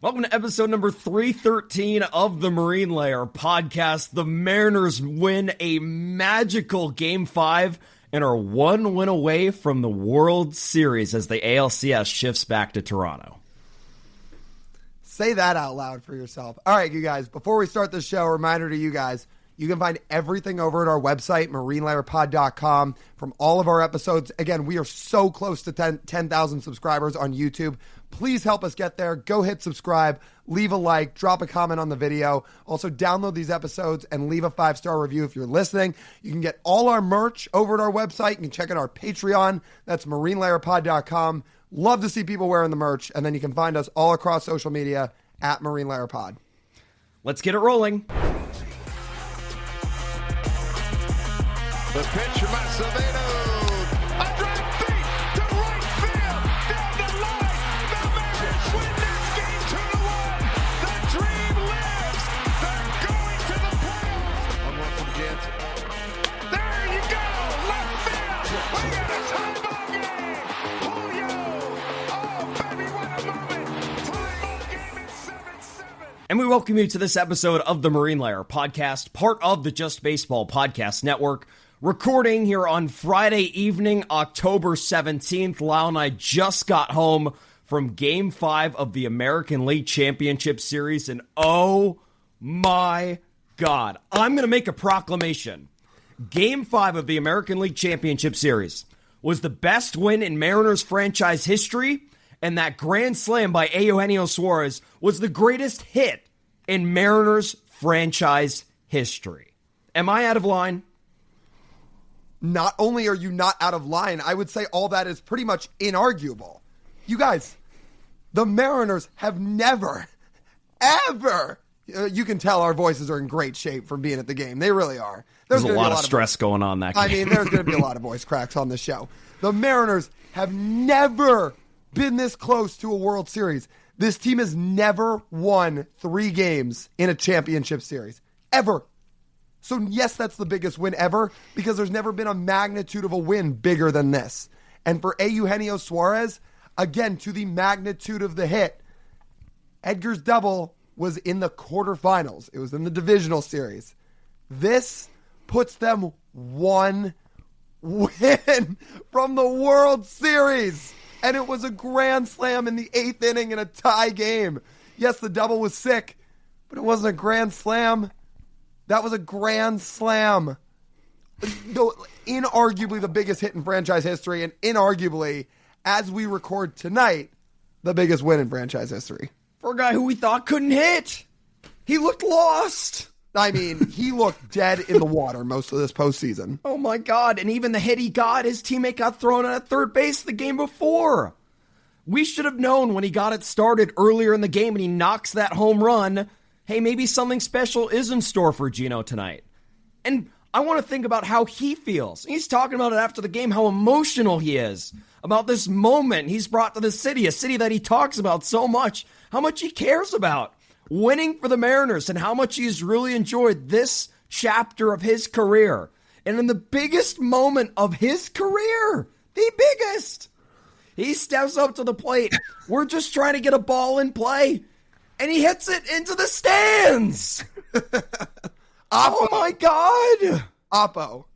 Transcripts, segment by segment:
Welcome to episode number 313 of the Marine Layer podcast. The Mariners win a magical Game 5 and are one win away from the World Series as the ALCS shifts back to Toronto. Say that out loud for yourself. All right, you guys, before we start the show, a reminder to you guys, you can find everything over at our website, marinelayerpod.com, from all of our episodes. Again, we are so close to 10,000 subscribers on YouTube. Please help us get there. Go hit subscribe, leave a like, drop a comment on the video. Also, download these episodes and leave a 5-star review if you're listening. You can get all our merch over at our website. You can check out our Patreon. That's marinelayerpod.com. Love to see people wearing the merch. And then you can find us all across social media at Marine Layer Pod. Let's get it rolling. The pitch from Acevedo. A drive deep to right field. Down the line. The Mariners win this game 2-1. The dream lives. They're going to the playoffs. One run from Jansen. There you go. Left field. We got a tie ball game. Julio. Oh, baby, what a moment. Tie ball game at 7-7. And we welcome you to this episode of the Marine Layer podcast, part of the Just Baseball Podcast Network. Recording here on Friday evening, October 17th. Lyle and I just got home from Game 5 of the American League Championship Series, and oh my God, I'm going to make a proclamation. Game 5 of the American League Championship Series was the best win in Mariners franchise history, and that grand slam by Eugenio Suarez was the greatest hit in Mariners franchise history. Am I out of line? Not only are you not out of line, I would say all that is pretty much inarguable. You guys, the Mariners have never, ever, you can tell our voices are in great shape from being at the game. They really are. There's a lot of stress going on that game. I mean, there's going to be a lot of voice cracks on this show. The Mariners have never been this close to a World Series. This team has never won 3 games in a championship series. Ever. So yes, that's the biggest win ever because there's never been a magnitude of a win bigger than this. And for Eugenio Suarez, again, to the magnitude of the hit, Edgar's double was in the quarterfinals. It was in the divisional series. This puts them 1 win from the World Series. And it was a grand slam in the 8th inning in a tie game. Yes, the double was sick, but it wasn't a grand slam. That was a grand slam. Inarguably the biggest hit in franchise history, and inarguably, as we record tonight, the biggest win in franchise history. For a guy who we thought couldn't hit. He looked lost. I mean, he looked dead in the water most of this postseason. Oh my God, and even the hit he got, his teammate got thrown out at third base the game before. We should have known when he got it started earlier in the game and he knocks that home run, hey, maybe something special is in store for Gino tonight. And I want to think about how he feels. He's talking about it after the game, how emotional he is about this moment he's brought to the city, a city that he talks about so much, how much he cares about winning for the Mariners and how much he's really enjoyed this chapter of his career. And in the biggest moment of his career, the biggest, he steps up to the plate. We're just trying to get a ball in play. And he hits it into the stands. Oh, my God. Oppo.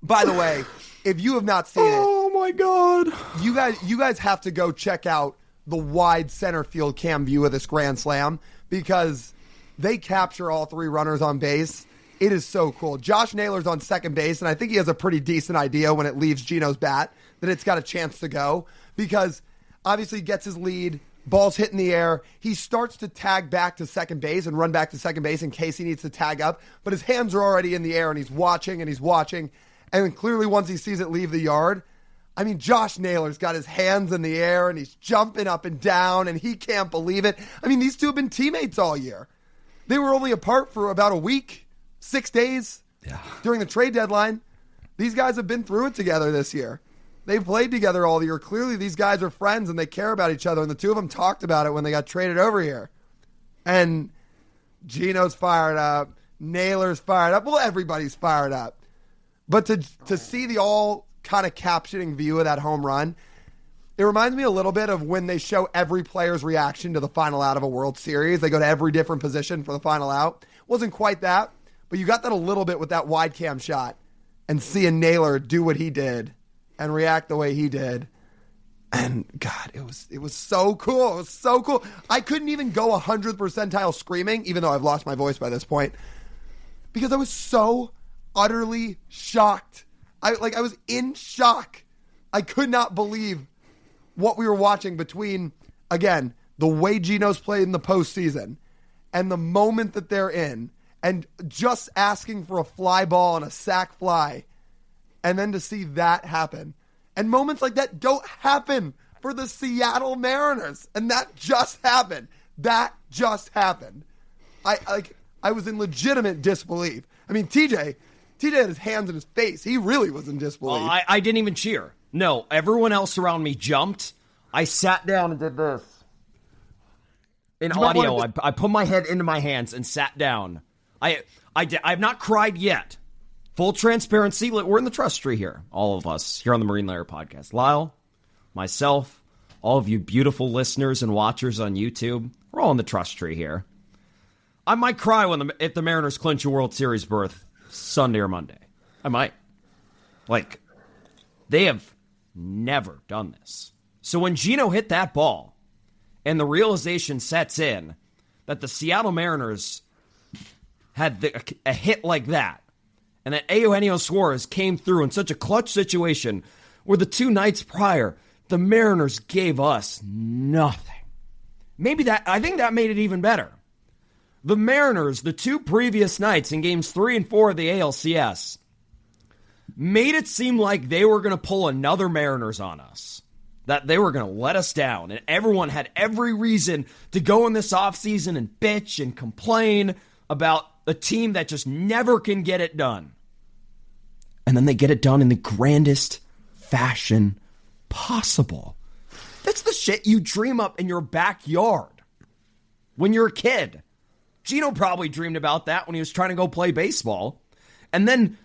By the way, if you have not seen it. Oh, my God. You guys have to go check out the wide center field cam view of this grand slam because they capture all 3 runners on base. It is so cool. Josh Naylor's on second base, and I think he has a pretty decent idea when it leaves Gino's bat that it's got a chance to go because obviously he gets his lead. Ball's hit in the air. He starts to tag back to second base and run back to second base in case he needs to tag up. But his hands are already in the air, and he's watching, and he's watching. And then clearly once he sees it leave the yard, I mean, Josh Naylor's got his hands in the air, and he's jumping up and down, and he can't believe it. I mean, these two have been teammates all year. They were only apart for about a week, 6 days during the trade deadline. These guys have been through it together this year. They've played together all year. Clearly, these guys are friends and they care about each other. And the two of them talked about it when they got traded over here. And Gino's fired up. Naylor's fired up. Well, everybody's fired up. But to see the all kind of captioning view of that home run, It reminds me a little bit of when they show every player's reaction to the final out of a World Series. They go to every different position for the final out. Wasn't quite that, but you got that a little bit with that wide cam shot and seeing Naylor do what he did and react the way he did. And God, it was so cool. It was so cool. I couldn't even go 100th percentile screaming, even though I've lost my voice by this point, because I was so utterly shocked. I was in shock. I could not believe what we were watching between, again, the way Geno's played in the postseason and the moment that they're in, and just asking for a fly ball and a sac fly, and then to see that happen. And moments like that don't happen for the Seattle Mariners. And that just happened. That just happened. I was in legitimate disbelief. I mean, TJ had his hands in his face. He really was in disbelief. Well, I didn't even cheer. No, everyone else around me jumped. I sat down and did this. In audio, I put my head into my hands and sat down. I've not cried yet. Full transparency, we're in the trust tree here. All of us here on the Marine Layer podcast. Lyle, myself, all of you beautiful listeners and watchers on YouTube, we're all in the trust tree here. I might cry if the Mariners clinch a World Series berth Sunday or Monday. I might. They have never done this. So when Geno hit that ball and the realization sets in that the Seattle Mariners had a hit like that, and that Eugenio Suarez came through in such a clutch situation where the 2 nights prior, the Mariners gave us nothing. I think that made it even better. The Mariners, the 2 previous nights in games 3 and 4 of the ALCS, made it seem like they were going to pull another Mariners on us. That they were going to let us down. And everyone had every reason to go in this offseason and bitch and complain about a team that just never can get it done. And then they get it done in the grandest fashion possible. That's the shit you dream up in your backyard when you're a kid. Geno probably dreamed about that when he was trying to go play baseball. And then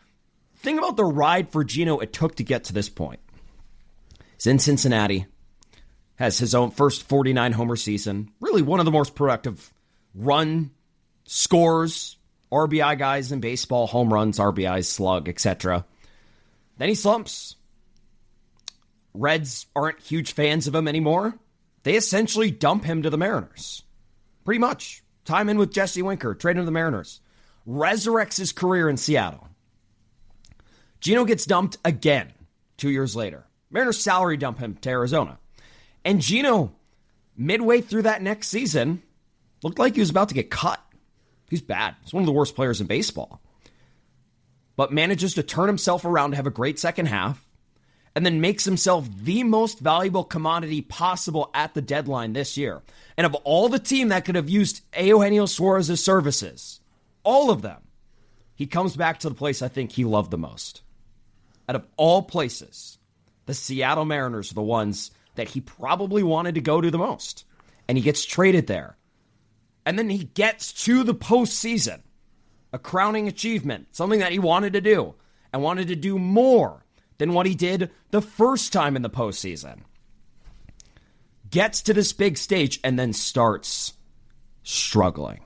think about the ride for Geno it took to get to this point. He's in Cincinnati, has his own first 49 homer season, really one of the most productive run scores, RBI guys in baseball, home runs, RBIs, slug, etc. Then he slumps. Reds aren't huge fans of him anymore. They essentially dump him to the Mariners. Pretty much. Time in with Jesse Winker, trade him to the Mariners. Resurrects his career in Seattle. Geno gets dumped again 2 years later. Mariners salary dump him to Arizona. And Geno, midway through that next season, looked like he was about to get cut. He's bad. He's one of the worst players in baseball. But manages to turn himself around to have a great second half, and then makes himself the most valuable commodity possible at the deadline this year. And of all the team that could have used Eugenio Suarez's services, all of them, he comes back to the place I think he loved the most. Out of all places, the Seattle Mariners are the ones that he probably wanted to go to the most. And he gets traded there. And then he gets to the postseason, a crowning achievement, something that he wanted to do, and wanted to do more than what he did the first time in the postseason. Gets to this big stage and then starts struggling.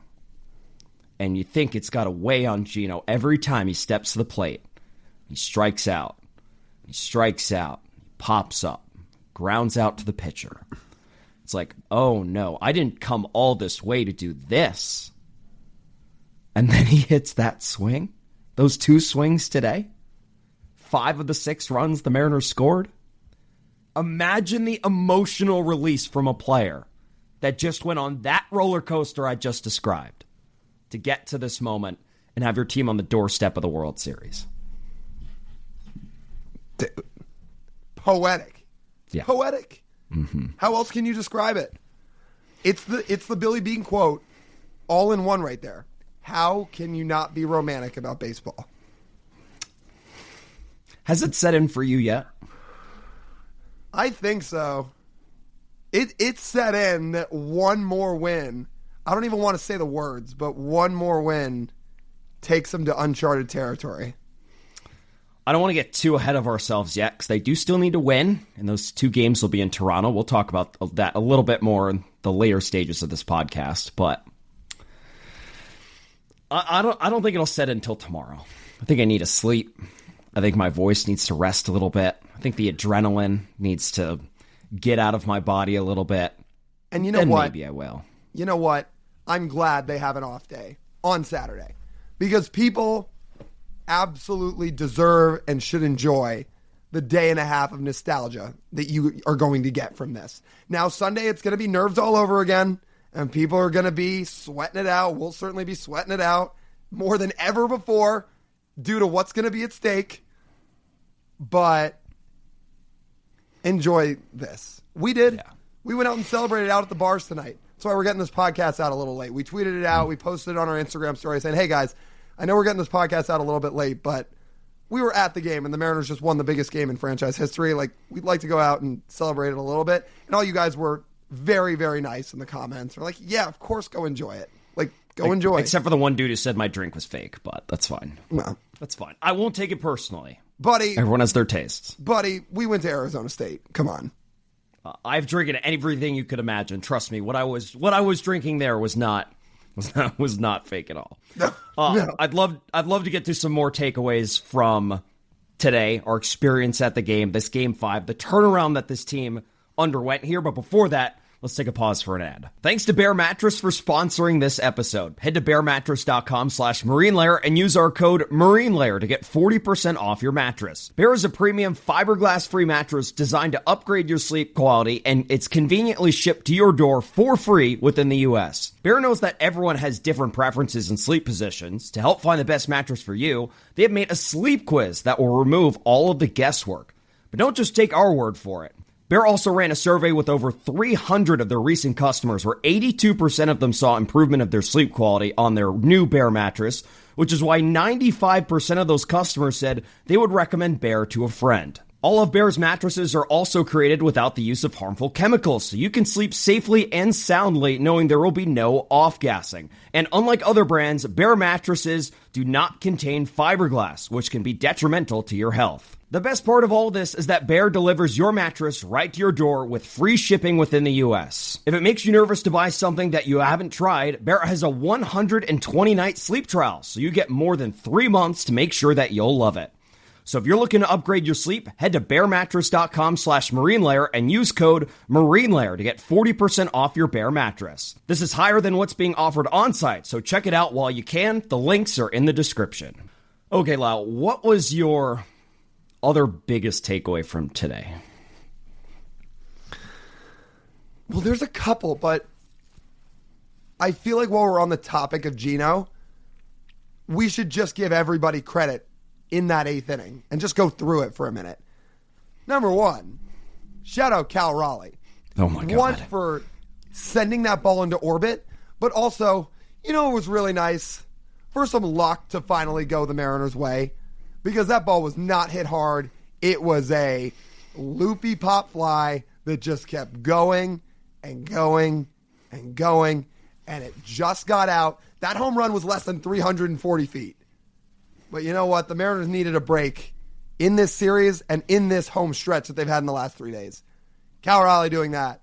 And you think it's got to weigh on Geno every time he steps to the plate. He strikes out. He strikes out. He pops up. Grounds out to the pitcher. It's like, oh no, I didn't come all this way to do this. And then he hits that swing. Those 2 swings today. 5 of the 6 runs the Mariners scored. Imagine the emotional release from a player that just went on that roller coaster I just described to get to this moment and have your team on the doorstep of the World Series. Poetic. Yeah. Poetic. Mm-hmm. How else can you describe it? It's the Billy Beane quote all in one right there. How can you not be romantic about baseball? Has it set in for you yet? I think so. It's set in that one more win, I don't even want to say the words, but one more win takes them to uncharted territory. I don't want to get too ahead of ourselves yet because they do still need to win, and those 2 games will be in Toronto. We'll talk about that a little bit more in the later stages of this podcast, but I don't think it'll set until tomorrow. I think I need to sleep. I think my voice needs to rest a little bit. I think the adrenaline needs to get out of my body a little bit. And you know what? Maybe I will. You know what? I'm glad they have an off day on Saturday because people absolutely deserve and should enjoy the day and a half of nostalgia that you are going to get from this. Now, Sunday, it's going to be nerves all over again, and people are going to be sweating it out. We'll certainly be sweating it out more than ever before due to what's going to be at stake. But enjoy this. We did. Yeah. We went out and celebrated out at the bars tonight. That's why we're getting this podcast out a little late. We tweeted it out. We posted it on our Instagram story saying, hey, guys, I know we're getting this podcast out a little bit late, but we were at the game, and the Mariners just won the biggest game in franchise history. Like, we'd like to go out and celebrate it a little bit. And all you guys were very, very nice in the comments. We're like, yeah, of course, go enjoy it. Like, go enjoy it. Except for the one dude who said my drink was fake, but that's fine. Well, that's fine. I won't take it personally. Buddy. Everyone has their tastes. Buddy, we went to Arizona State. Come on. I've drinking everything you could imagine. Trust me, what I was drinking there was not fake at all. No. I'd love to get to some more takeaways from today, our experience at the game, this Game 5, the turnaround that this team underwent here. But before that, let's take a pause for an ad. Thanks to Bear Mattress for sponsoring this episode. Head to bearmattress.com/marinelayer and use our code MarineLayer to get 40% off your mattress. Bear is a premium fiberglass-free mattress designed to upgrade your sleep quality, and it's conveniently shipped to your door for free within the U.S. Bear knows that everyone has different preferences in sleep positions. To help find the best mattress for you, they have made a sleep quiz that will remove all of the guesswork. But don't just take our word for it. Bear also ran a survey with over 300 of their recent customers where 82% of them saw improvement of their sleep quality on their new Bear mattress, which is why 95% of those customers said they would recommend Bear to a friend. All of Bear's mattresses are also created without the use of harmful chemicals, so you can sleep safely and soundly knowing there will be no off-gassing. And unlike other brands, Bear mattresses do not contain fiberglass, which can be detrimental to your health. The best part of all this is that Bear delivers your mattress right to your door with free shipping within the U.S. If it makes you nervous to buy something that you haven't tried, Bear has a 120-night sleep trial, so you get more than 3 months to make sure that you'll love it. So if you're looking to upgrade your sleep, head to bearmattress.com/marinelayer and use code MarineLayer to get 40% off your Bear mattress. This is higher than what's being offered on site, so check it out while you can. The links are in the description. Okay, Lyle, what was your other biggest takeaway from today? Well, there's a couple, but I feel like while we're on the topic of Gino, we should just give everybody credit in that 8th inning and just go through it for a minute. Number one, shout out Cal Raleigh. Oh my God. One, for sending that ball into orbit, but also, you know, it was really nice for some luck to finally go the Mariners' way, because that ball was not hit hard. It was a loopy pop fly that just kept going and going and going, and it just got out. That home run was less than 340 feet. But you know what? The Mariners needed a break in this series and in this home stretch that they've had in the last 3 days. Cal Raleigh doing that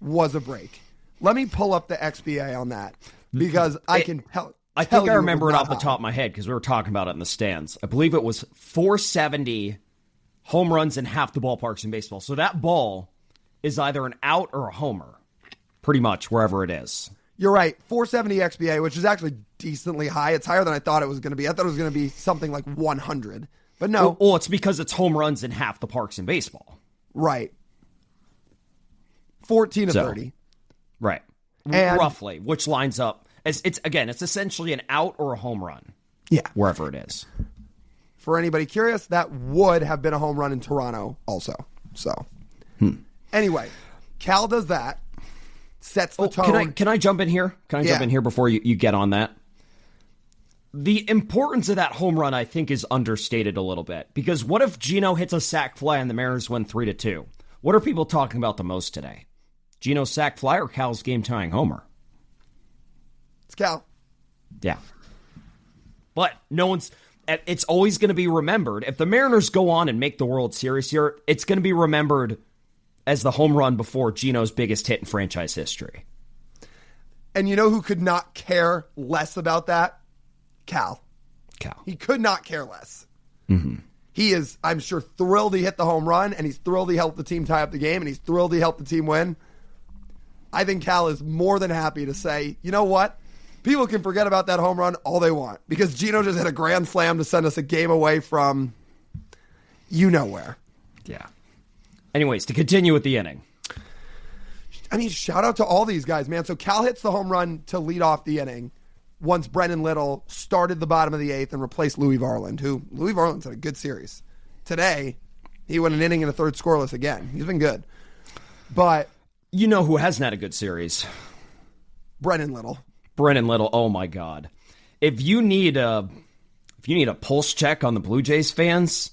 was a break. Let me pull up the XBA on that, because I think I remember it off the top of my head because we were talking about it in the stands. I believe it was 470 home runs in half the ballparks in baseball. So that ball is either an out or a homer, pretty much wherever it is. You're right. 470 XBA, which is actually decently high. It's higher than I thought it was going to be. I thought it was going to be something like 100. But no. Well, it's because it's home runs in half the parks in baseball. Right. 14 of 30. Right. And roughly, which lines up. It's essentially an out or a home run. Yeah. Wherever it is. For anybody curious, that would have been a home run in Toronto also. So, Anyway, Cal does that. Sets the tone. Can I jump in here? Can I jump in here before you get on that? The importance of that home run, I think, is understated a little bit. Because what if Gino hits a sac fly and the Mariners win 3-2? What are people talking about the most today? Gino's sac fly or Cal's game-tying homer? It's Cal. Yeah. But no one's... it's always going to be remembered. If the Mariners go on and make the World Series here, it's going to be remembered as the home run before Gino's biggest hit in franchise history. And you know who could not care less about that? Cal. He could not care less. Mm-hmm. He is, I'm sure, thrilled he hit the home run, and he's thrilled he helped the team tie up the game, and he's thrilled he helped the team win. I think Cal is more than happy to say, you know what? People can forget about that home run all they want, because Gino just hit a grand slam to send us a game away from you know where. Yeah. Anyways, to continue with the inning. I mean, shout out to all these guys, man. So Cal hits the home run to lead off the inning once Brennan Little started the bottom of the eighth and replaced Louis Varland, who Louis Varland's had a good series. Today, he went an inning and a third scoreless again. He's been good. But you know who hasn't had a good series? Brennan Little. Oh my God. If you need a pulse check on the Blue Jays fans,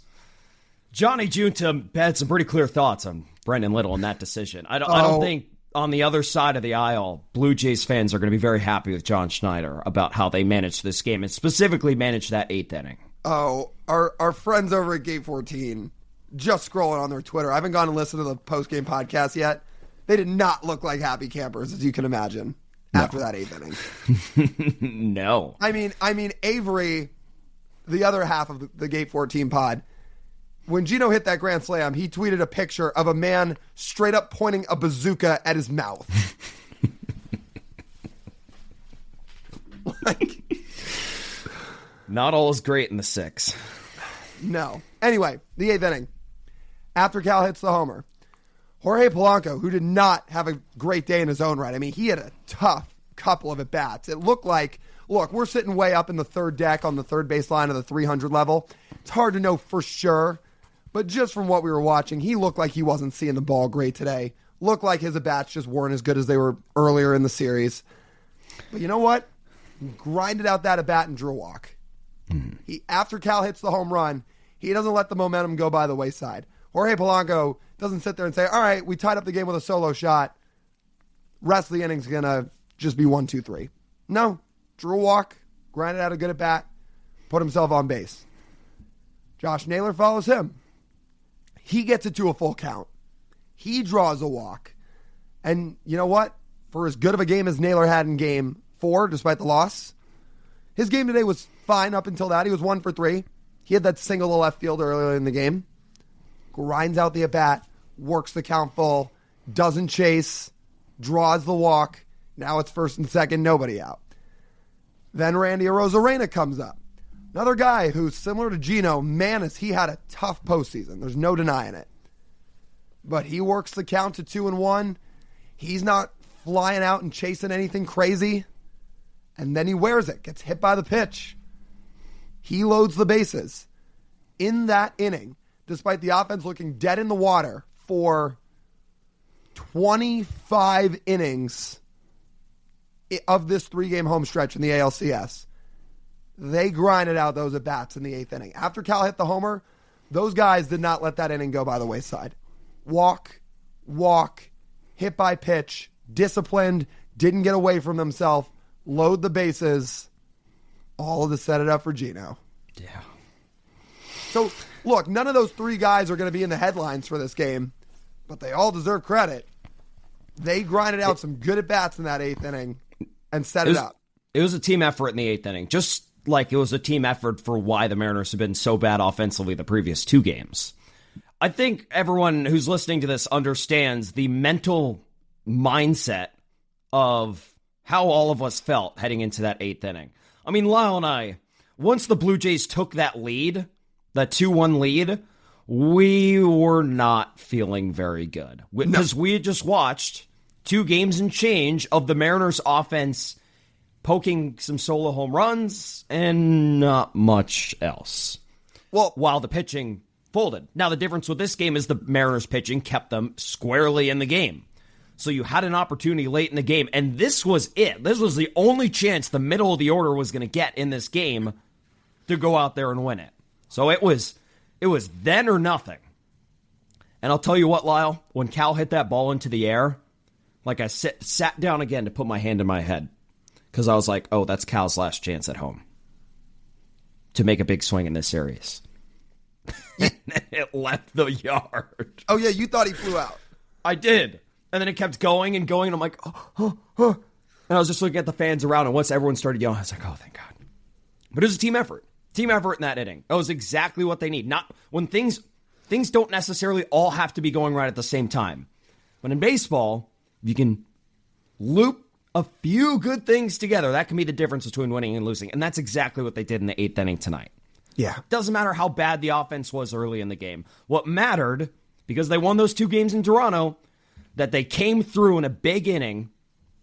Johnny Junta had some pretty clear thoughts on Brennan Little in that decision. I don't think on the other side of the aisle, Blue Jays fans are going to be very happy with John Schneider about how they managed this game and specifically managed that eighth inning. Oh, our friends over at Gate 14, just scrolling on their Twitter. I haven't gone and listened to the post-game podcast yet. They did not look like happy campers, as you can imagine, after that eighth inning. No. I mean, Avery, the other half of the Gate 14 pod, when Gino hit that grand slam, he tweeted a picture of a man straight up pointing a bazooka at his mouth. Not all is great in the six. No. Anyway, the eighth inning. After Cal hits the homer, Jorge Polanco, who did not have a great day in his own right. I mean, he had a tough couple of at-bats. It looked like, look, we're sitting way up in the third deck on the third base line of the 300 level. It's hard to know for sure. But just from what we were watching, he looked like he wasn't seeing the ball great today. Looked like his at-bats just weren't as good as they were earlier in the series. But you know what? He grinded out that at-bat and drew a walk. After Cal hits the home run, he doesn't let the momentum go by the wayside. Jorge Polanco doesn't sit there and say, all right, we tied up the game with a solo shot. Rest of the inning's going to just be 1, 2, 3. No. Drew a walk, grinded out a good at-bat, put himself on base. Josh Naylor follows him. He gets it to a full count. He draws a walk. And you know what? For as good of a game as Naylor had in game 4, despite the loss, his game today was fine up until that. He was 1 for 3. He had that single to left field earlier in the game. Grinds out the at-bat, works the count full, doesn't chase, draws the walk. Now it's first and second, nobody out. Then Randy Arozarena comes up. Another guy who's similar to Gino. Man, he had a tough postseason. There's no denying it. But he works the count to 2-1. He's not flying out and chasing anything crazy. And then he wears it, gets hit by the pitch. He loads the bases. In that inning, despite the offense looking dead in the water for 25 innings of this 3-game home stretch in the ALCS, they grinded out those at-bats in the 8th inning. After Cal hit the homer, those guys did not let that inning go by the wayside. Walk, hit by pitch, disciplined, didn't get away from themselves, load the bases, all to set it up for Gino. Yeah. So, look, none of those 3 guys are going to be in the headlines for this game, but they all deserve credit. They grinded out some good at-bats in that 8th inning and set it up. It was a team effort in the 8th inning, just like it was a team effort for why the Mariners have been so bad offensively the previous 2 games. I think everyone who's listening to this understands the mental mindset of how all of us felt heading into that 8th inning. I mean, Lyle and I, once the Blue Jays took that lead, that 2-1 lead, we were not feeling very good. Because we had just watched 2 games and change of the Mariners offense poking some solo home runs and not much else. Well, while the pitching folded. Now, the difference with this game is the Mariners pitching kept them squarely in the game. So you had an opportunity late in the game, and this was it. This was the only chance the middle of the order was going to get in this game to go out there and win it. So it was then or nothing. And I'll tell you what, Lyle, when Cal hit that ball into the air, like I sat down again to put my hand in my head because I was like, oh, that's Cal's last chance at home. to make a big swing in this series. And then it left the yard. Oh, yeah, you thought he flew out. I did. And then it kept going and going, and I'm like, oh. And I was just looking at the fans around, and once everyone started yelling, I was like, oh, thank God. But it was a team effort. Team effort in that inning. That was exactly what they need. Not when things don't necessarily all have to be going right at the same time. But in baseball, you can loop a few good things together. That can be the difference between winning and losing. And that's exactly what they did in the 8th inning tonight. Yeah. Doesn't matter how bad the offense was early in the game. What mattered, because they won those 2 games in Toronto, that they came through in a big inning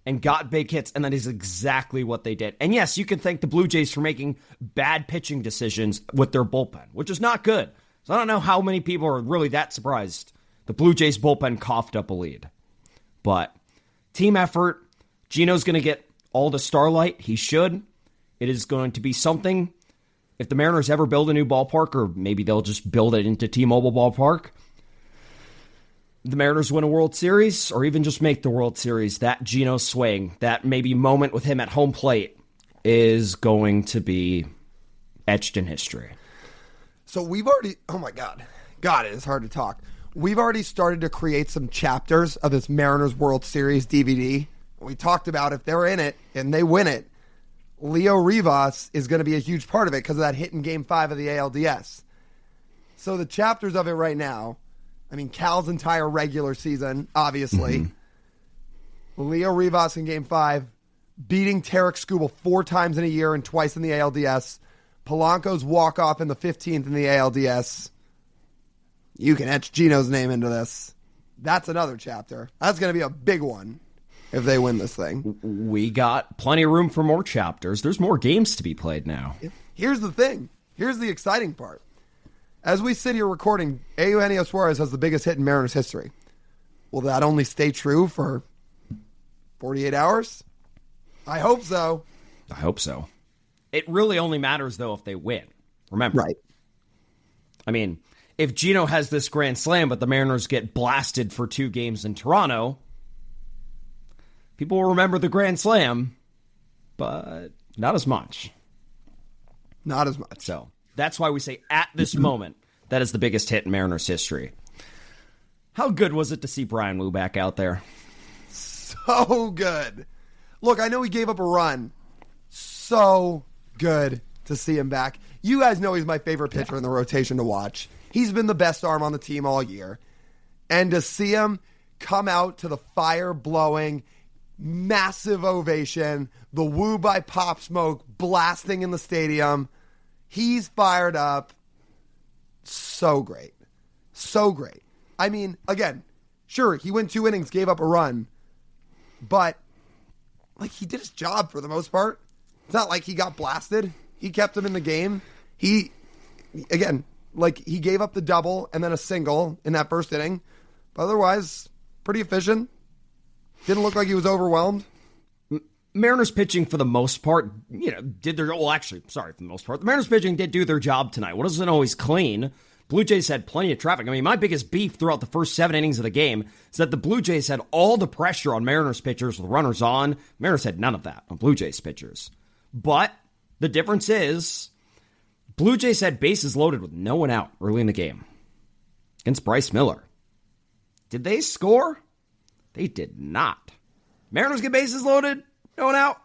and got big hits, and that is exactly what they did. And yes, you can thank the Blue Jays for making bad pitching decisions with their bullpen, which is not good. So I don't know how many people are really that surprised the Blue Jays bullpen coughed up a lead. But team effort, Gino's going to get all the starlight. He should. It is going to be something. If the Mariners ever build a new ballpark, or maybe they'll just build it into T-Mobile Ballpark, the Mariners win a World Series, or even just make the World Series, that Gino swing, that maybe moment with him at home plate is going to be etched in history. So we've already, oh my God, it's hard to talk. We've already started to create some chapters of this Mariners World Series DVD. We talked about if they're in it and they win it, Leo Rivas is going to be a huge part of it because of that hit in Game 5 of the ALDS. So the chapters of it right now, I mean, Cal's entire regular season, obviously. Mm-hmm. Leo Rivas in Game 5, beating Tarek Skubal 4 times in a year and twice in the ALDS. Polanco's walk-off in the 15th in the ALDS. You can etch Gino's name into this. That's another chapter. That's going to be a big one if they win this thing. We got plenty of room for more chapters. There's more games to be played now. Here's the thing. Here's the exciting part. As we sit here recording, Eugenio Suarez has the biggest hit in Mariners history. Will that only stay true for 48 hours? I hope so. I hope so. It really only matters, though, if they win. Remember. Right. I mean, if Gino has this grand slam, but the Mariners get blasted for 2 games in Toronto, people will remember the grand slam, but not as much. Not as much. So that's why we say at this moment, that is the biggest hit in Mariners history. How good was it to see Brian Wu back out there? So good. Look, I know he gave up a run. So good to see him back. You guys know he's my favorite pitcher in the rotation to watch. He's been the best arm on the team all year. And to see him come out to the fire-blowing, massive ovation, the Woo by Pop Smoke blasting in the stadium, he's fired up. So great. So great. I mean, again, sure, he went 2 innings, gave up a run, but like he did his job for the most part. It's not like he got blasted. He kept him in the game. He gave up the double and then a single in that first inning. But otherwise, pretty efficient. Didn't look like he was overwhelmed. Mariners pitching, for the most part, did their... Well, actually, sorry, for the most part. The Mariners pitching did do their job tonight. What wasn't always clean. Blue Jays had plenty of traffic. I mean, my biggest beef throughout the first 7 innings of the game is that the Blue Jays had all the pressure on Mariners pitchers with runners on. Mariners had none of that on Blue Jays pitchers. But the difference is Blue Jays had bases loaded with no one out early in the game against Bryce Miller. Did they score? They did not. Mariners get bases loaded, no one out.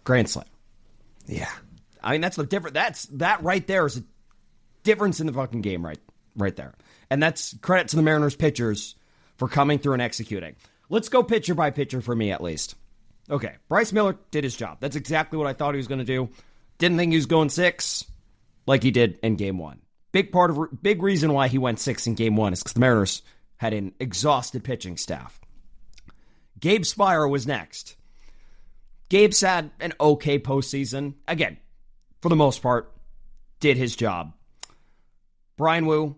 Grand slam. Yeah. I mean, that's the difference. That right there is a difference in the fucking game right there. And that's credit to the Mariners pitchers for coming through and executing. Let's go pitcher by pitcher for me, at least. Okay, Bryce Miller did his job. That's exactly what I thought he was going to do. Didn't think he was going 6 like he did in Game 1. Big reason why he went 6 in Game 1 is because the Mariners had an exhausted pitching staff. Gabe Spire was next. Gabe's had an okay postseason. Again, for the most part, did his job. Brian Wu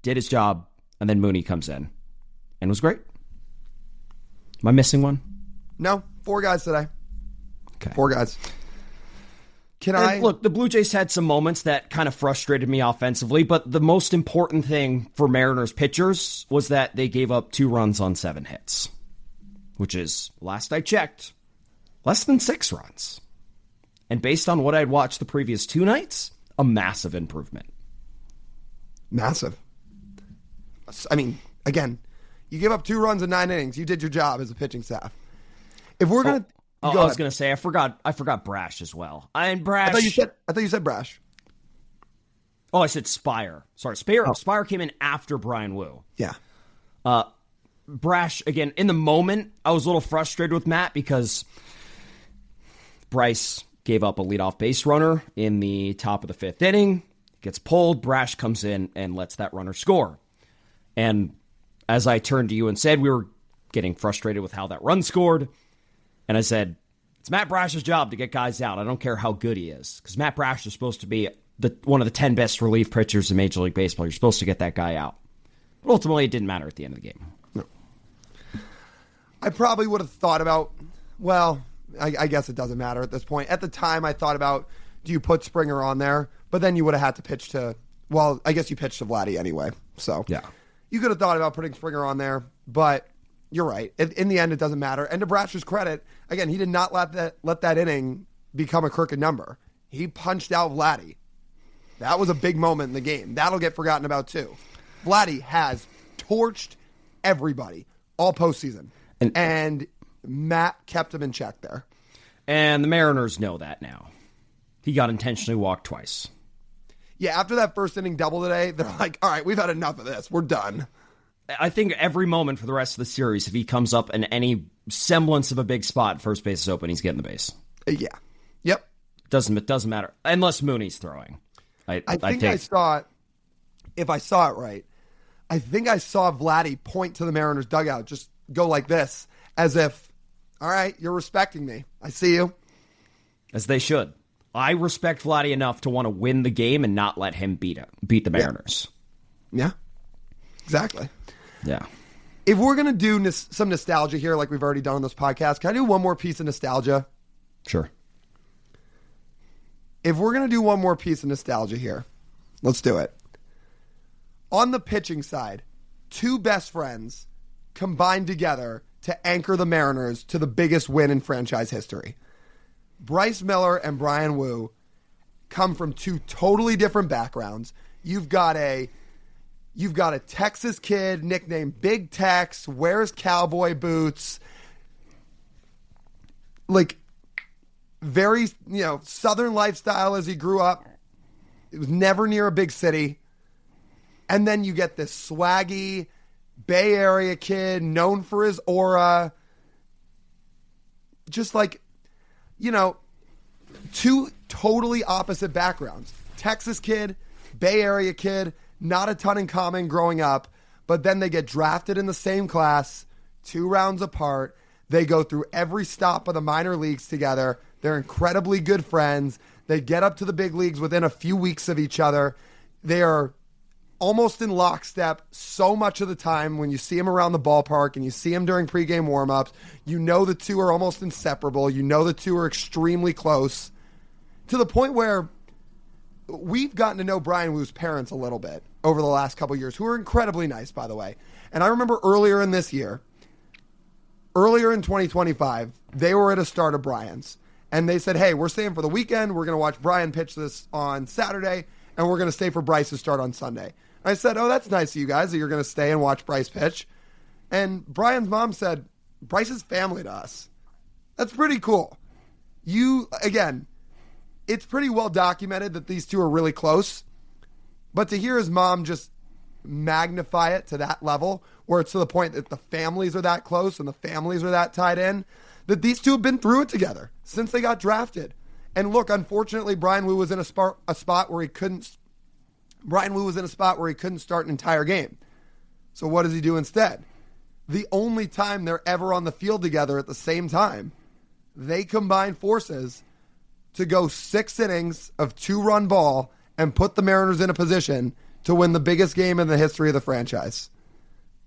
did his job, and then Mooney comes in and was great. Am I missing one? No, 4 guys today. Okay. 4 guys. Look, the Blue Jays had some moments that kind of frustrated me offensively, but the most important thing for Mariners pitchers was that they gave up 2 runs on 7 hits, which is, last I checked, less than 6 runs. And based on what I'd watched the previous 2 nights, a massive improvement. Massive. I mean, again, you give up 2 runs in 9 innings. You did your job as a pitching staff. If we're going to... I was going to say, I forgot Brash as well. Brash... I thought you said Brash. Oh, I said Spire. Sorry, Spire came in after Brian Wu. Yeah. Brash, again, in the moment, I was a little frustrated with Matt because Bryce gave up a leadoff base runner in the top of the 5th inning, gets pulled, Brash comes in and lets that runner score. And as I turned to you and said, we were getting frustrated with how that run scored, and I said, it's Matt Brash's job to get guys out. I don't care how good he is, because Matt Brash is supposed to be one of the 10 best relief pitchers in Major League Baseball. You're supposed to get that guy out. But ultimately, it didn't matter at the end of the game. No. I probably would have thought about, I guess it doesn't matter at this point. At the time, I thought about, do you put Springer on there? But then you would have had to pitch to, I guess you pitched to Vladdy anyway. So yeah, you could have thought about putting Springer on there, but you're right. In the end, it doesn't matter. And to Brash's credit, again, he did not let that inning become a crooked number. He punched out Vladdy. That was a big moment in the game. That'll get forgotten about too. Vladdy has torched everybody all postseason. And Matt kept him in check there. And the Mariners know that now. He got intentionally walked twice. Yeah, after that first inning double today, they're like, all right, we've had enough of this. We're done. I think every moment for the rest of the series, if he comes up in any semblance of a big spot, first base is open, he's getting the base. Yeah. Yep. Doesn't matter. Unless Mooney's throwing. I think I saw it, if I saw it right, I think I saw Vladdy point to the Mariners dugout, just go like this, as if, all right, you're respecting me. I see you. As they should. I respect Vladdy enough to want to win the game and not let him beat the Mariners. Yeah. Exactly. Yeah. If we're going to do some nostalgia here, like we've already done on this podcast, can I do one more piece of nostalgia? Sure. If we're going to do one more piece of nostalgia here, let's do it. On the pitching side, 2 best friends combined together to anchor the Mariners to the biggest win in franchise history. Bryce Miller and Brian Wu come from 2 totally different backgrounds. You've got a Texas kid nicknamed Big Tex, wears cowboy boots, like very, Southern lifestyle as he grew up. It was never near a big city. And then you get this swaggy Bay Area kid known for his aura. Just like, 2 totally opposite backgrounds. Texas kid, Bay Area kid, not a ton in common growing up, but then they get drafted in the same class, 2 rounds apart. They go through every stop of the minor leagues together. They're incredibly good friends. They get up to the big leagues within a few weeks of each other. They are almost in lockstep so much of the time. When you see them around the ballpark and you see them during pregame warmups, the 2 are almost inseparable. The 2 are extremely close, to the point where we've gotten to know Brian Wu's parents a little bit over the last couple of years, who are incredibly nice, by the way. And I remember earlier in 2025, they were at a start of Brian's. And they said, hey, we're staying for the weekend. We're going to watch Brian pitch this on Saturday, and we're going to stay for Bryce's start on Sunday. I said, oh, that's nice of you guys that you're going to stay and watch Bryce pitch. And Brian's mom said, Bryce is family to us. That's pretty cool. It's pretty well documented that these 2 are really close. But to hear his mom just magnify it to that level, where it's to the point that the families are that close and the families are that tied in, that these 2 have been through it together since they got drafted. And look, unfortunately, Brian Wu was in a spot where he couldn't start an entire game. So what does he do instead? The only time they're ever on the field together at the same time, they combine forces to go 6 innings of 2-run ball and put the Mariners in a position to win the biggest game in the history of the franchise.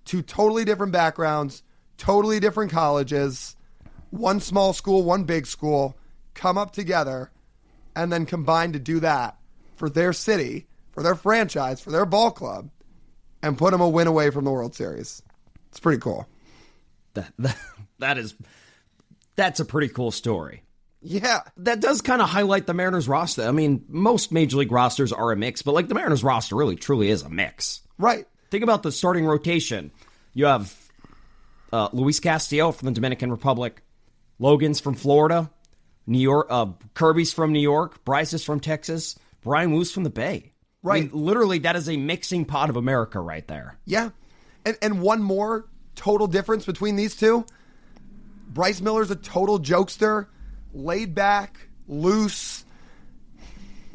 2 totally different backgrounds, totally different colleges, 1 small school, 1 big school, come up together and then combine to do that for their city, for their franchise, for their ball club, and put them a win away from the World Series. It's pretty cool. That's a pretty cool story. Yeah. That does kind of highlight the Mariners roster. I mean, most Major League rosters are a mix, but like the Mariners roster really truly is a mix. Right. Think about the starting rotation. You have Luis Castillo from the Dominican Republic, Logan's from Florida, New York, Kirby's from New York, Bryce is from Texas, Brian Wu's from the Bay. Right. I mean, literally, that is a mixing pot of America right there. Yeah. And one more total difference between these two. Bryce Miller's a total jokester, laid back, loose,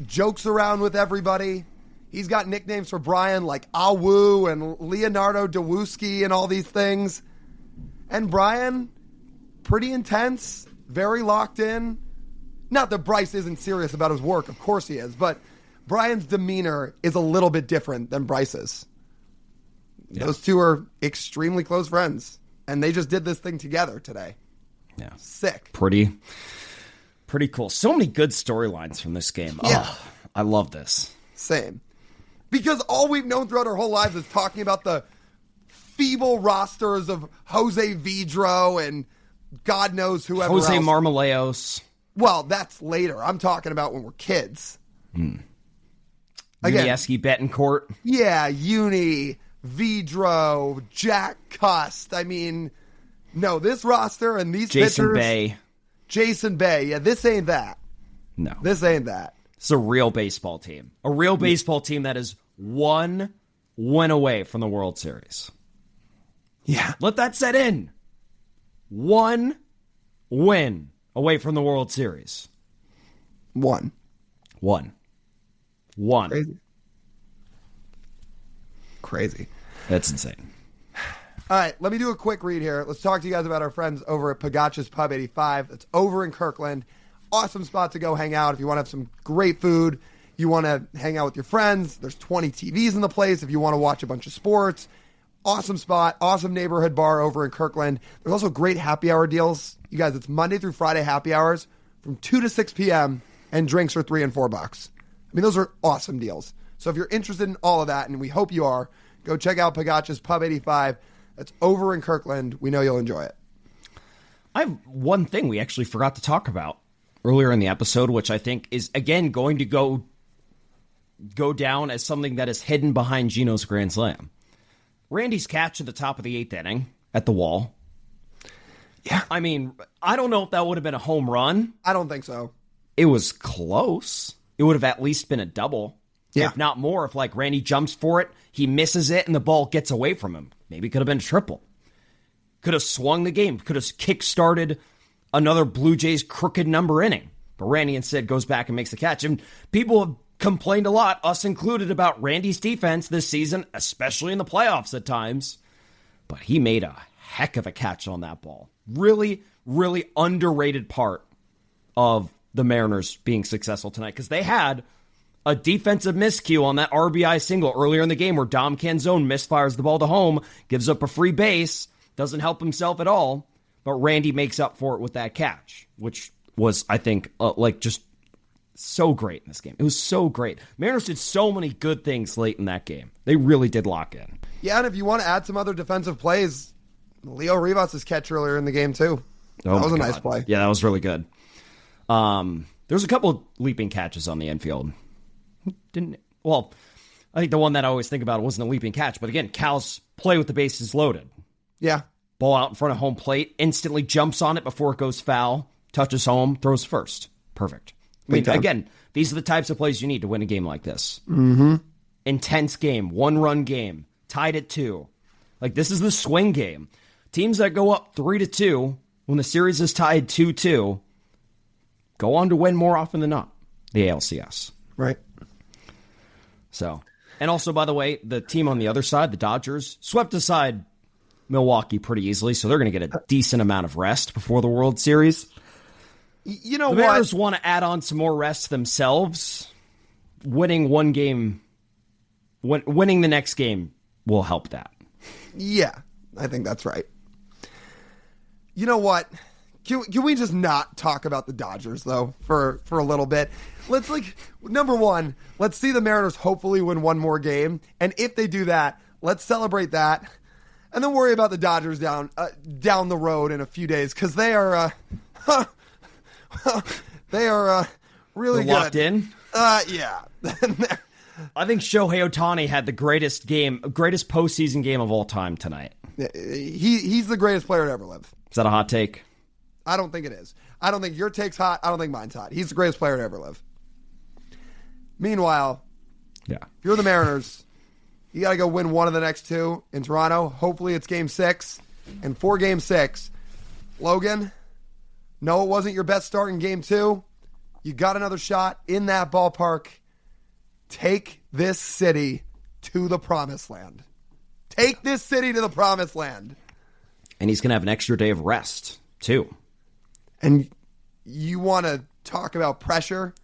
jokes around with everybody. He's got nicknames for Brian like Awu and Leonardo Dawuski and all these things. And Brian, pretty intense, very locked in. Not that Bryce isn't serious about his work, of course he is, but Brian's demeanor is a little bit different than Bryce's. Yeah. Those two are extremely close friends, and they just did this thing together today. Yeah. Sick. Pretty cool. So many good storylines from this game. Yeah. Oh, I love this. Same. Because all we've known throughout our whole lives is talking about the feeble rosters of Jose Vidro and God knows whoever Jose else. Marmoleos. Well, that's later. I'm talking about when we're kids. Again, Again, Betancourt. Yeah, Uni, Vidro, Jack Cust. I mean, no, this roster and these Jason pitchers. Bay. Jason Bay. Yeah, this ain't that. No. This ain't that. It's a real baseball team. A real baseball team that is one win away from the World Series. Yeah. Let that set in. One win away from the World Series. One. Crazy. That's insane. All right, let me do a quick read here. Let's talk to you guys about our friends over at Pagaccia's Pub 85. It's over in Kirkland. Awesome spot to go hang out if you want to have some great food. You want to hang out with your friends. There's 20 TVs in the place if you want to watch a bunch of sports. Awesome spot. Awesome neighborhood bar over in Kirkland. There's also great happy hour deals. You guys, it's Monday through Friday happy hours from 2 to 6 p.m. and drinks are $3 and $4. I mean, those are awesome deals. So if you're interested in all of that, and we hope you are, go check out Pagaccia's Pub 85. That's over in Kirkland. We know you'll enjoy it. I have one thing we actually forgot to talk about earlier in the episode, which I think is, again, going to go down as something that is hidden behind Gino's grand slam. Randy's catch at the top of the 8th inning at the wall. Yeah. I mean, I don't know if that would have been a home run. I don't think so. It was close. It would have at least been a double. Yeah. If not more, if like Randy jumps for it, he misses it, and the ball gets away from him. Maybe it could have been a triple. Could have swung the game. Could have kick-started another Blue Jays crooked number inning. But Randy instead goes back and makes the catch. And people have complained a lot, us included, about Randy's defense this season, especially in the playoffs at times. But he made a heck of a catch on that ball. Really, really underrated part of the Mariners being successful tonight, because they had a defensive miscue on that RBI single earlier in the game where Dom Canzone misfires the ball to home, gives up a free base, doesn't help himself at all, but Randy makes up for it with that catch, which was, I think, just so great in this game. It was so great. Mariners did so many good things late in that game. They really did lock in. Yeah, and if you want to add some other defensive plays, Leo Rivas' catch earlier in the game, too. Oh, that was a God. nice play. Yeah, that was really good. There's a couple leaping catches on the infield. I think the one that I always think about wasn't a leaping catch, but again, Cal's play with the bases loaded. Yeah. Ball out in front of home plate, instantly jumps on it before it goes foul, touches home, throws first. Perfect. I mean, again, these are the types of plays you need to win a game like this. Mm-hmm. Intense game, 1-run game, tied at 2. Like, this is the swing game. Teams that go up 3-2 when the series is tied 2-2 go on to win more often than not. The ALCS. Right. So, and also, by the way, the team on the other side, the Dodgers, swept aside Milwaukee pretty easily, so they're going to get a decent amount of rest before the World Series. You know the what? Mariners want to add on some more rest themselves. Winning one game, winning the next game will help that. Yeah, I think that's right. You know what? Can we just not talk about the Dodgers, though, for a little bit? Let's, number one, let's see the Mariners hopefully win one more game. And if they do that, let's celebrate that. And then worry about the Dodgers down the road in a few days, because they are, They are really They're good. locked in? Yeah. I think Shohei Ohtani had the greatest postseason game of all time tonight. He's the greatest player to ever live. Is that a hot take? I don't think it is. I don't think your take's hot. I don't think mine's hot. He's the greatest player to ever live. Meanwhile, Yeah. if you're the Mariners, you got to go win one of the next two in Toronto. Hopefully it's Game 6. And for Game 6, Logan, no, it wasn't your best start in Game 2. You got another shot in that ballpark. Take this city to the promised land. Take this city to the promised land. And he's going to have an extra day of rest, too. And you want to talk about pressure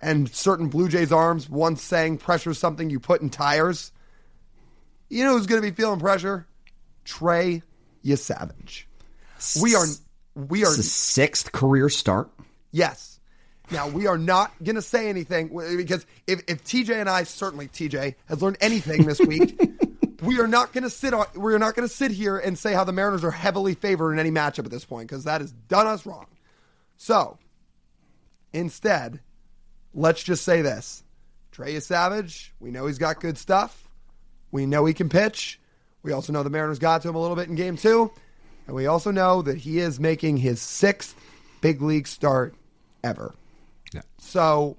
and certain Blue Jays arms once saying pressure is something you put in tires. You know who's going to be feeling pressure? Trey Savage. We are It's the 6th career start. Yes. Now, we are not going to say anything because if TJ and I, certainly TJ, has learned anything this week, we are not going to sit here and say how the Mariners are heavily favored in any matchup at this point because that has done us wrong. So, instead, let's just say this. Trey Savage, we know he's got good stuff. We know he can pitch. We also know the Mariners got to him a little bit in Game 2. And we also know that he is making his 6th big league start ever. Yeah. So,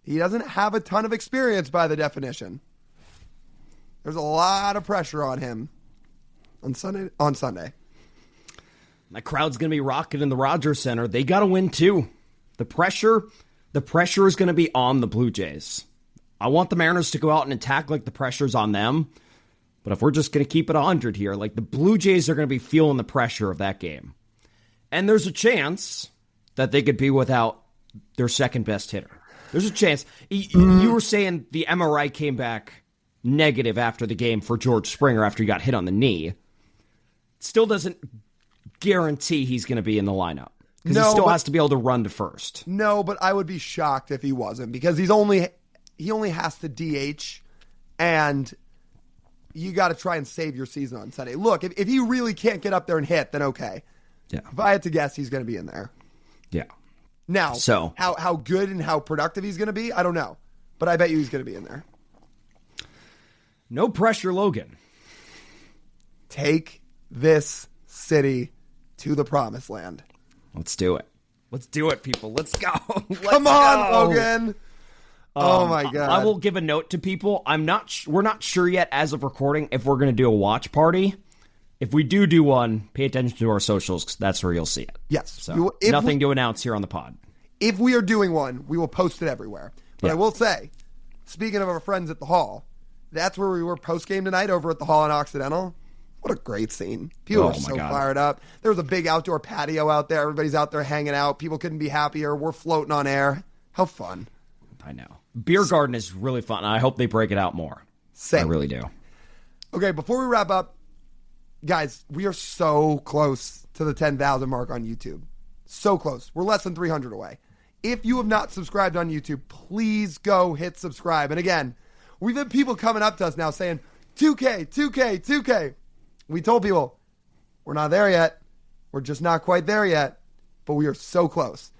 he doesn't have a ton of experience by the definition. There's a lot of pressure on him on Sunday. That crowd's going to be rocking in the Rogers Center. They got to win, too. The pressure is going to be on the Blue Jays. I want the Mariners to go out and attack like the pressure's on them. But if we're just going to keep it 100 here, like the Blue Jays are going to be feeling the pressure of that game. And there's a chance that they could be without their second best hitter. There's a chance. You were saying the MRI came back negative after the game for George Springer after he got hit on the knee. Still doesn't guarantee he's going to be in the lineup. Because he still has to be able to run to first. No, but I would be shocked if he wasn't because he only has to DH, and you got to try and save your season on Sunday. Look, if he really can't get up there and hit, then okay. Yeah. If I had to guess, he's going to be in there. Yeah. Now, so how good and how productive he's going to be, I don't know. But I bet you he's going to be in there. No pressure, Logan. Take this city to the promised land. Let's do it. Let's do it, people. Let's go. Come on, Logan. Oh my God. I will give a note to people. We're not sure yet as of recording if we're going to do a watch party. If we do one, pay attention to our socials because that's where you'll see it. Yes. So nothing to announce here on the pod. If we are doing one, we will post it everywhere. But I will say, speaking of our friends at the Hall, that's where we were post-game tonight over at the Hall in Occidental. What a great scene. People were so fired up. There was a big outdoor patio out there. Everybody's out there hanging out. People couldn't be happier. We're floating on air. How fun. I know. Beer garden is really fun. I hope they break it out more. Same. I really do. Okay, before we wrap up, guys, we are so close to the 10,000 mark on YouTube. So close. We're less than 300 away. If you have not subscribed on YouTube, please go hit subscribe. And again, we've had people coming up to us now saying, 2K, 2K, 2K. We told people, we're not there yet. We're just not quite there yet. But we are so close.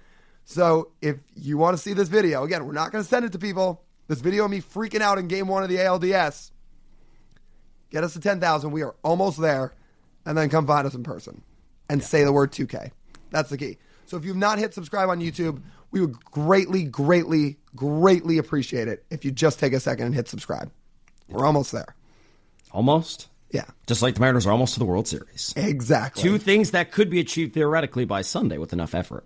So if you want to see this video, again, we're not going to send it to people. This video of me freaking out in Game 1 of the ALDS. Get us to 10,000. We are almost there. And then come find us in person. And say the word 2K. That's the key. So if you've not hit subscribe on YouTube, we would greatly, greatly, greatly appreciate it if you just take a second and hit subscribe. We're almost there. Almost? Yeah. Just like the Mariners are almost to the World Series. Exactly. 2 things that could be achieved theoretically by Sunday with enough effort.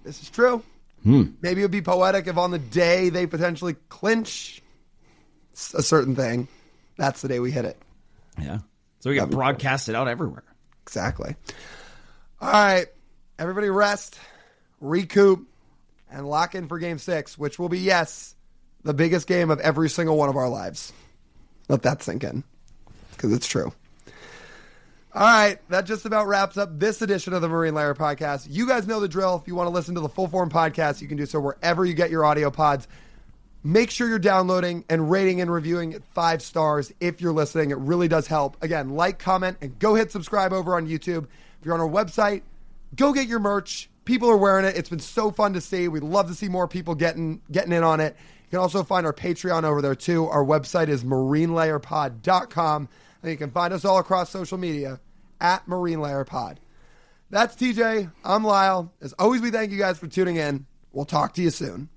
This is true. Maybe it would be poetic if on the day they potentially clinch a certain thing, that's the day we hit it. Yeah. So we got broadcasted out everywhere. Exactly. All right. Everybody rest, recoup, and lock in for Game 6, which will be, yes, the biggest game of every single one of our lives. Let that sink in, because it's true. All right, that just about wraps up this edition of the Marine Layer Podcast. You guys know the drill. If you want to listen to the full form podcast, you can do so wherever you get your audio pods. Make sure you're downloading and rating and reviewing it 5 stars if you're listening. It really does help. Again, like, comment, and go hit subscribe over on YouTube. If you're on our website, go get your merch. People are wearing it. It's been so fun to see. We'd love to see more people getting in on it. You can also find our Patreon over there, too. Our website is marinelayerpod.com. And you can find us all across social media at marinelayerpod. That's TJ. I'm Lyle. As always, we thank you guys for tuning in. We'll talk to you soon.